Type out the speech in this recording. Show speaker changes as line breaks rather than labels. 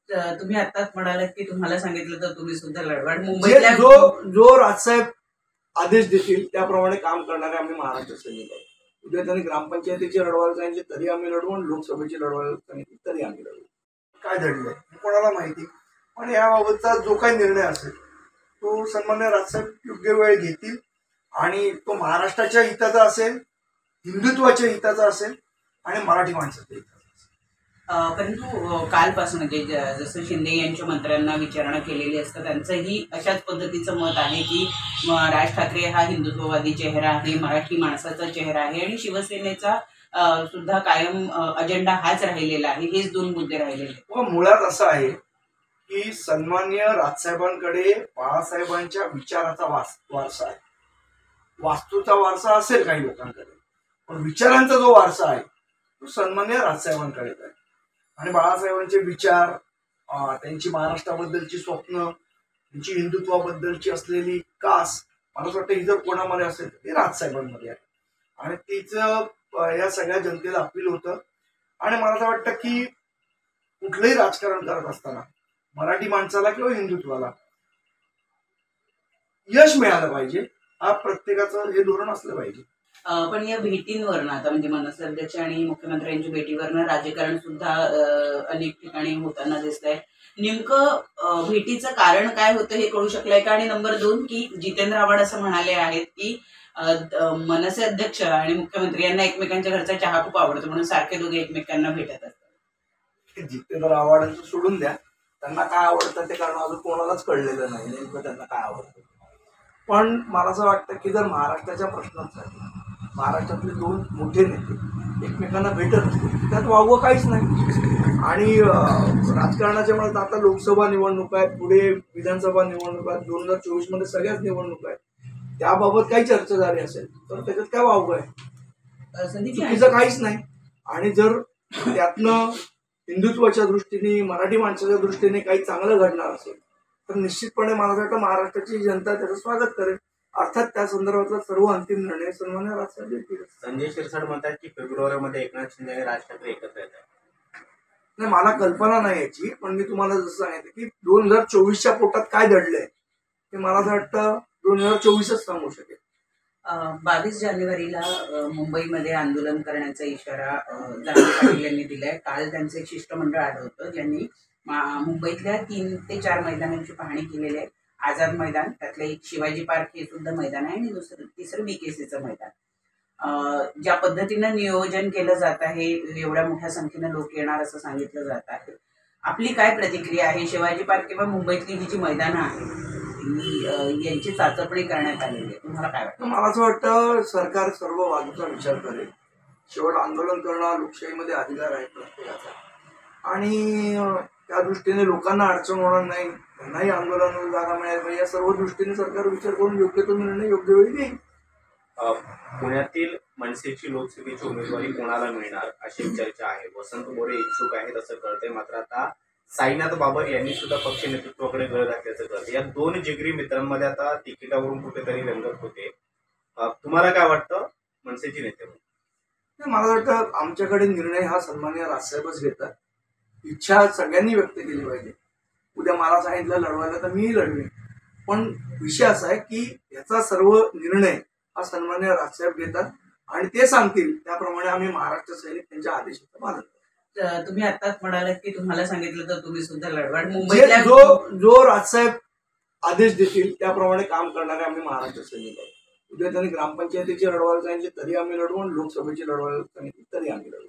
तुम्ही आताच म्हणालात की तुम्हाला सांगितलं तर तुम्ही सुद्धा लढवाल.
मुंबईतल्या जो राजसाहेब आदेश देतील त्याप्रमाणे काम करणारे आम्ही महाराष्ट्र सैनिक आहोत. उद्या त्यांनी ग्रामपंचायतीची लढवायला सांगितली तरी आम्ही लढवू आणि लोकसभेची लढवायला सांगितली तरी आम्ही लढवू. काय घडलंय कोणाला माहिती, पण याबाबतचा जो काही निर्णय असेल तो सन्मान्य राजसाहेब योग्य वेळ घेतील आणि तो महाराष्ट्राच्या हिताचा असेल, हिंदुत्वाच्या हिताचा असेल आणि मराठी माणसाच्या हिताचा.
परंतु कालपासून म्हणजे जसं शिंदे यांच्या मंत्र्यांना विचारणा केलेली असतं त्यांचंही अशाच पद्धतीचं मत आहे की राज ठाकरे हा हिंदुत्ववादी चेहरा आहे, मराठी माणसाचा चेहरा आहे आणि शिवसेनेचा सुद्धा कायम अजेंडा हाच राहिलेला आहे. हेच दोन मुद्दे राहिलेले.
मुळात असं आहे की सन्मान्य राजसाहेबांकडे बाळासाहेबांच्या विचाराचा वारसा आहे. वास्तूचा वारसा असेल काही लोकांकडे, पण विचारांचा जो वारसा आहे तो सन्मान्य राजसाहेबांकडे आहे. आणि बाळासाहेबांचे विचार, त्यांची महाराष्ट्राबद्दलची स्वप्न, त्यांची हिंदुत्वाबद्दलची असलेली कास मला असं वाटतं ही जर कोणामध्ये असेल ते राजसाहेबांमध्ये आहे आणि तिचं या सगळ्या जनतेला अपील होतं. आणि मला असं वाटतं की कुठलंही राजकारण करत असताना मराठी माणसाला किंवा हिंदुत्वाला यश मिळालं पाहिजे, हा प्रत्येकाचं हे धोरण असलं पाहिजे.
पण या भेटींवरनं आता म्हणजे मनसे अध्यक्ष आणि मुख्यमंत्र्यांच्या भेटीवरनं राजकारण सुद्धा अनेक ठिकाणी होताना दिसत आहे. नेमकं भेटीचं कारण काय होतं हे कळू शकलंय का? आणि नंबर 2 की जितेंद्र आव्हाड असं म्हणाले आहेत की मनसे अध्यक्ष आणि मुख्यमंत्री यांना एकमेकांच्या घरचा चहा खूप आवडतो म्हणून सारखे दोघे एकमेकांना भेटत असतात.
जितेंद्र आव्हाडांचं सोडून द्या, त्यांना काय आवडतं ते कारण अजून कोणालाच कळलेलं नाही नेमकं त्यांना काय आवडतं. पण मला असं वाटतं की जर महाराष्ट्राच्या प्रश्नांसाठी महाराष्ट्रातले दोन मोठे नेते एकमेकांना भेटत असतील त्यात वावगं काहीच नाही. आणि राजकारणाच्या म्हणत आता लोकसभा निवडणूक आहेत, पुढे विधानसभा निवडणूक आहेत, 2024 मध्ये सगळ्याच निवडणूक आहेत, त्याबाबत काही चर्चा झाली असेल तर त्याच्यात काय वावगं आहे, चुकीचं काहीच नाही. आणि जर त्यातनं हिंदुत्वाच्या दृष्टीने मराठी माणसाच्या दृष्टीने काही चांगलं घडणार असेल तर निश्चितपणे मला वाटतं महाराष्ट्राची जनता त्याचं स्वागत करेल. अर्थात त्या संदर्भातला सर्व अंतिम निर्णय सन्मान्य राजसाहेब घेतील.
संजय शिरसाट म्हणतात की फेब्रुवारीमध्ये एकनाथ शिंदे आणि राज ठाकरे एकत्र येतात.
नाही, मला कल्पना नाही याची, पण मी तुम्हाला जसं सांगितलं की 2024च्या पोटात काय दडलंय ते मला असं वाटतं 2024च सांगू शकेल.
22 जानेवारीला मुंबईमध्ये आंदोलन करण्याचा इशारा जरांगे पाटील यांनी दिलाय. काल त्यांचं एक शिष्टमंडळ आलं होतं ज्यांनी मुंबईतल्या 3 ते 4 मैदानांची पाहणी केलेली आहे. आझाद मैदान, त्यातलं एक शिवाजी पार्क हे सुद्धा मैदान आहे आणि तिसरं बीकेसीचं मैदान. ज्या पद्धतीनं नियोजन केलं जात आहे, एवढ्या मोठ्या संख्येनं लोक येणार असं सांगितलं जात आहे, आपली काय प्रतिक्रिया आहे? शिवाजी पार्क किंवा मुंबईतली ही जी मैदानं आहेत यांची चाचपणी करण्यात आलेली आहे, तुम्हाला काय वाटतं?
मला असं वाटतं सरकार सर्व बाजूचा विचार करेल. शेवट आंदोलन करणं लोकशाहीमध्ये अधिकार आहे प्रत्येकाचा आणि त्या दृष्टीने लोकांना अडचण होणार नाही, त्यांनाही आंदोलनाला जागा मिळाली पाहिजे, या सर्व दृष्टीने सरकार विचार करून योग्य तो निर्णय योग्य वेळी घेईल.
पुण्यातील मनसेची लोकसभेची उमेदवारी कोणाला मिळणार अशी चर्चा आहे. वसंत मोरे इच्छुक आहेत असं कळतंय, मात्र आता साईनाथ बाबर यांनी सुद्धा पक्ष नेतृत्वाकडे गळ घातल्याचं कळतं. या दोन जिगरी मित्रांमध्ये आता तिकिटावरून कुठेतरी रंगत होते. तुम्हाला काय वाटतं मनसेची नेते?
मला वाटतं आमच्याकडे निर्णय हा सन्मान्य राजसाहेबच घेतात. इच्छा सगळ्यांनी व्यक्त केली पाहिजे. उद्या मला सांगितलं लढवायला तर मीही लढवेन, पण विषय असा आहे की याचा सर्व निर्णय हा सन्मान्य राजसाहेब घेतात आणि ते सांगतील त्याप्रमाणे आम्ही महाराष्ट्र सैनिक त्यांच्या आदेशाचं पालन करतो.
तुम्ही आताच म्हणालात की तुम्हाला सांगितलं तर तुम्ही सुद्धा लढवाल.
मुंबईतल्या जो राजसाहेब आदेश देतील त्याप्रमाणे काम करणारे आम्ही महाराष्ट्र सैनिक आहोत. उद्या त्यांनी ग्रामपंचायतीची लढवायला सांगितली तरी आम्ही लढवू आणि लोकसभेची लढवायला सांगितली तरी आम्ही लढवू.